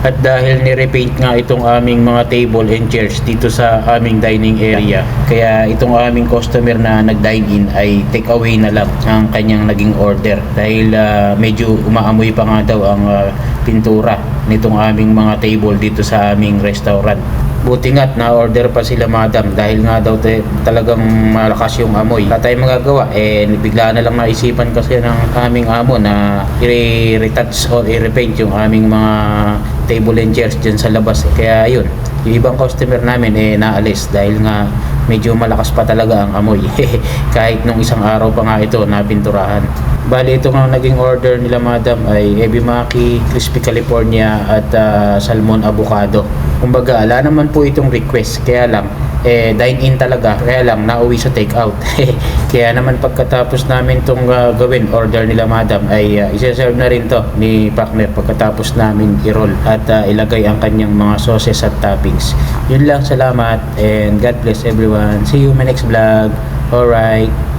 At dahil ni-repaint nga itong aming mga table and chairs dito sa aming dining area, kaya itong aming customer na nag-dine in ay take away na lang ang kanyang naging order dahil medyo umaamoy pa nga daw ang pintura nitong aming mga table dito sa aming restaurant. Buti nga't na-order pa sila madam dahil nga daw talagang malakas yung amoy. Wala tayong magagawa, bigla na lang naisipan kasi ng aming amo na i-retouch o i-repaint yung aming mga table and chairs dyan sa labas. Kaya yun, yung ibang customer namin naalis dahil nga medyo malakas pa talaga ang amoy. Kahit nung isang araw pa nga ito napinturahan. Bali ito nga naging order nila madam ay ebimaki, crispy California at salmon avocado. Kumbaga ala naman po itong request, kaya lang dine in talaga, kaya lang nauwi sa take out. Kaya naman pagkatapos namin itong gawin order nila madam ay isa-serve na rin to ni partner pagkatapos namin i-roll at ilagay ang kanyang mga sauces at toppings. Yun lang, salamat and God bless everyone. See you in my next vlog. Alright.